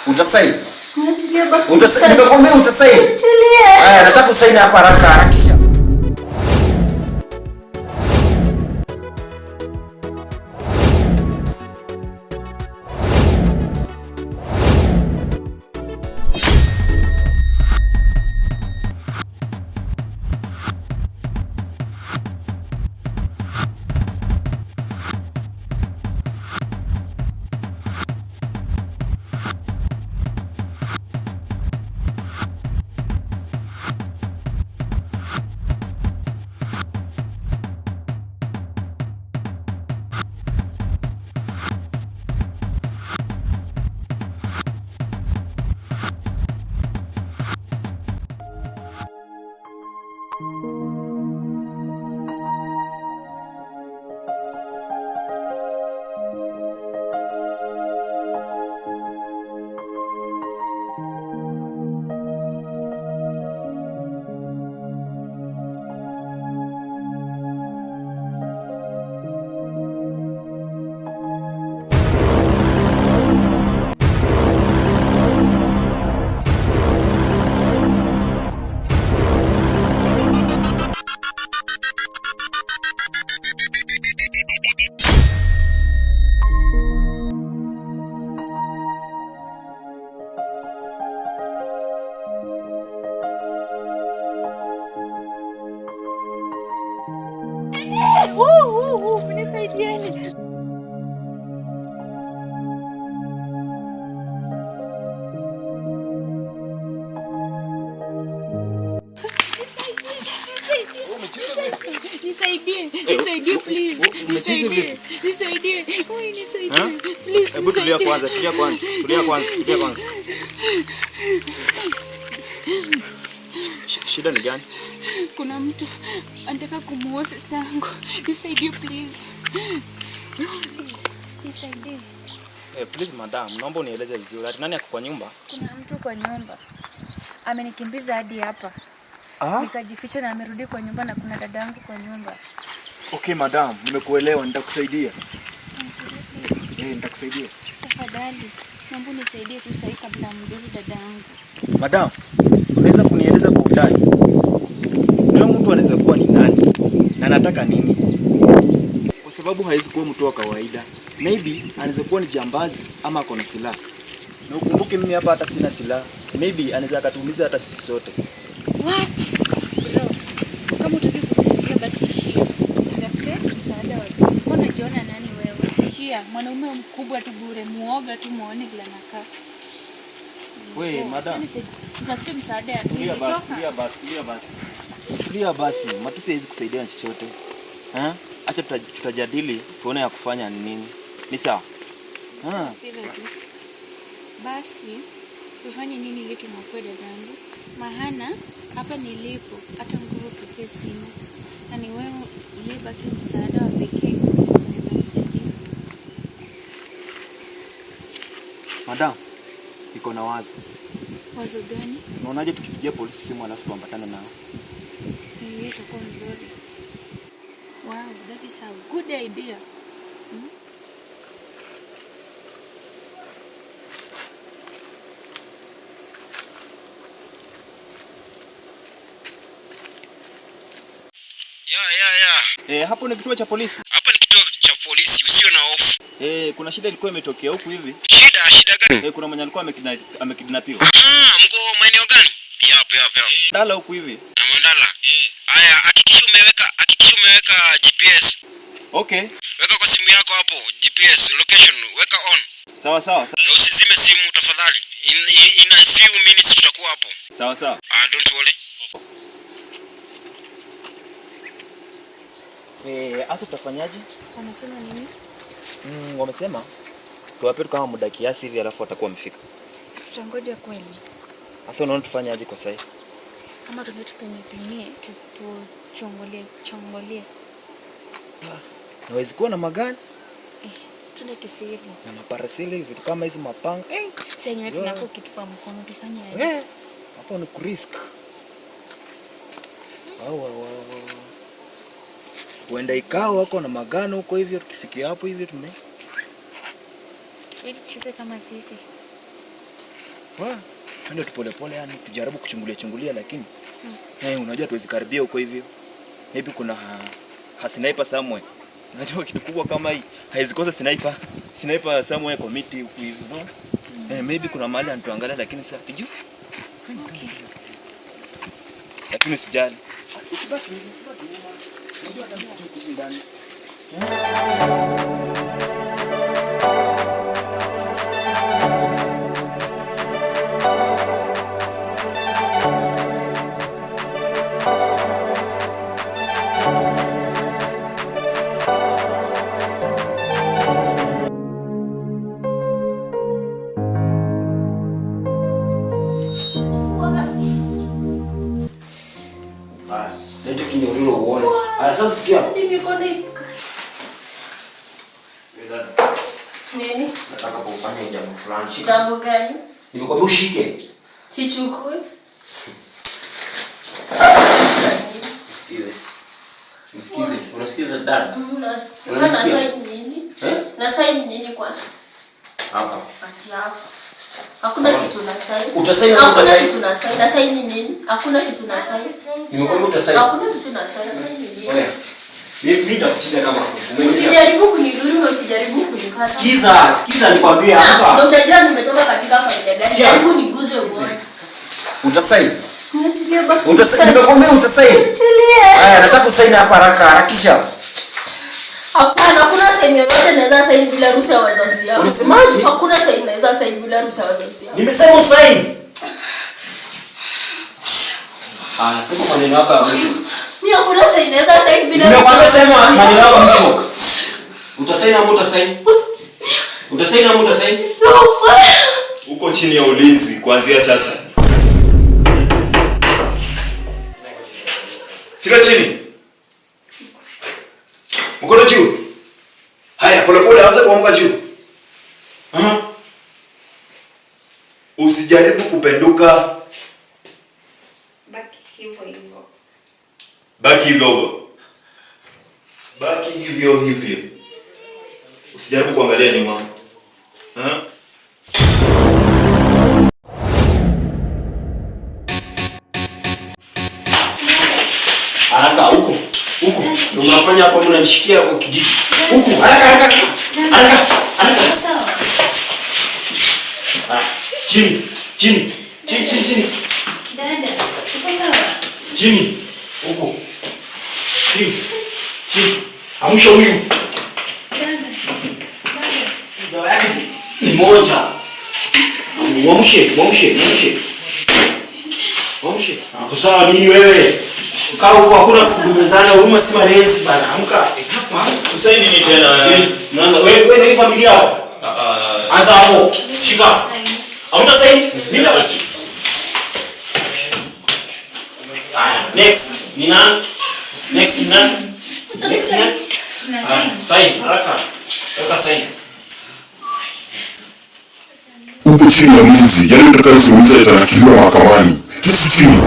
Utasaini. Niachilie basi. Nimekwambia utasaini. Niachilie. Haya, nataka usaini hapa haraka harakisha. Nisaidieni. Nisaidie please. Nisaidie. Oi, nisaidie. Please. Hebu tulia kwanza. Shida ni gani? Kuna mtu anataka kumuua sister yangu. Nisaidie please. Nisaidie. Please madam, naomba unieleze vizuri. Nani ako kwa nyumba? Kuna mtu kwa nyumba. Amenikimbiza hadi hapa. Nikajificha na amerudi kwa nyumba na kuna dadangu kwa nyumba. Okay madam, nimekuelewa, nitakusaidia. Nitakusaidia. Tafadhali, naomba unisaidie tu sasa kabla mdozi dadangu. Madam, unaweza kunieleza kwa undani? Leo mtu anaweza kuwa ni nani na anataka nini? Kwa sababu haiwezi kuwa mtu wa kawaida. Maybe anaweza kuwa ni jambazi ama ako na silaha. Na ukumbuke mimi hapa hata sina silaha. Maybe anaweza akatuumiza hata sisi sote. What? Bro, kama utaki kunisaidia basi shia. Sitafute msaada wa juu. Mbona jiona nani wewe? Shia, mwanaume mkubwa tu bure, muoga tu muone vile anakaa. Wewe madam, nitafute msaada ya pili. Tulia basi. Matusi haiwezi kusaidia chochote. Acha tutajadili tuone ya kufanya ni nini. Ni sawa? Sivyo tu. Basi tufanye nini ili tumwokoe dadangu? Maana hapa nilipo hata nguvu pekee sina. Na ni wewe uliyebaki msaada wa pekee unaweza nisaidia. Madam, niko na wazo. Wazo gani? Unaonaje tukipigia polisi simu alafu tuambatane nao? Hiyo itakuwa nzuri. Wow, that is a good idea. Ya. Hapo ni kituo cha polisi. Hapa ni kituo cha polisi, usio na hofu. Kuna shida ilikuwa imetokea huku hivi. Shida gani? Kuna mwenye alikuwa amekidnapiwa. Mko maeneo gani? Yapo. Ndala huku hivi. Na Mandala. Haya, hakikisha umeweka GPS. Okay. Weka kwa simu yako hapo GPS location, weka on. Sawa. Na usizime simu tafadhali. In a few minutes tutakuwa hapo. Sawa. Don't worry. Asa tutafanyaje? Wanasema nini? Wamesema tuwape kama muda kiasi hivi alafu watakuwa wamefika. Tutangoja kweli. Asa unaona tufanyaje kwa sasa? Ama tunatupimie tuchongolie. Naweza kuwa na magani? Tuna kisiri. Na maparasili vitu kama hizi mapanga. Sasa yenyewe tunapo kitupa mkono tufanye aje? Hapo ni kurisk. Wenda ikao wako na magano huko hivyo tukifikia hapo hivyo Ili tucheze kama sisi. Ndio tupole pole yani tujaribu kuchungulia lakini unajua tuwezi karibia huko hivyo. Maybe kuna sniper somewhere. Unajua kitu kubwa kama hii haiwezi kosa sniper somewhere kwa miti huko hivyo, no? Maybe kuna mahali anatuangalia lakini sasa tujue. Okay. Lakini usijali. Usibaki nyuma. Unajua hata msijui ndani. Sasa sikia. Nini? Nataka kufanya jambo fulani. Jambo gani? Nimekwambia ushike. Sichukui. Nisikize. Unasikiza dada? Unasikiza nini? Na sign nini kwanza? Hapa. Ati hapa. Hakuna kitu na sign. Utasign au utasign? Hakuna kitu na sign. Na sign nini? Hakuna kitu na sign. Nimekwambia utasign. Hakuna kitu na sign. Sign nini? Oya. Mimi nitakuchida kama usijaribu kunidhuru na usijaribu kunikata. Sikiza nikwambie hapa. Ndio utajua nimetoka katika familia gani. Jaribu niguze uone. Utasign. Nimetulia basi. Utasign. Nimekwambia utasign. Tulie. Haya, nataka usign hapa harakisha. Hapana, hakuna sign yoyote naweza sign bila ruhusa ya wazazi wangu. Unasemaje? Hakuna sign naweza sign bila ruhusa ya wazazi wangu. Nimesema usign. Sema maneno yako ya mwisho. Mimi hakuna sign naweza sign bila ruhusa ya wazazi wangu. wangu. Maneno yako ya mwisho. Utasign au utasign? Utasign au utasign? Uko chini ya ulinzi kuanzia sasa. Sika chini. Mkono juu. Haya, pole anza kuamka juu. Usijaribu kupenduka. Baki hivyo. Usijaribu kuangalia nyuma. Haraka huko. Unafanya hapo mnanishikia kwa kijiji. Huko, haraka. Sawa. Chini. Dada, uko sawa? Chini. Huko. Chini. Amsha huyu. Dawa yake ni moja. Mwamshe. Hapo sawa nini wewe? Kaa huko hakuna kudumezana, huruma si malezi bana. Amka. Hapa. Usaini nini tena? Mwanza wewe na hii familia hapo. Anza hapo. Shika. Hamna saini? Nenda basi. Next. Ni nani? Sign. Haraka. Weka sign. Uko chini ya ulinzi, yale utakayozungumza yatanakiliwa mahakamani. Kesi chini.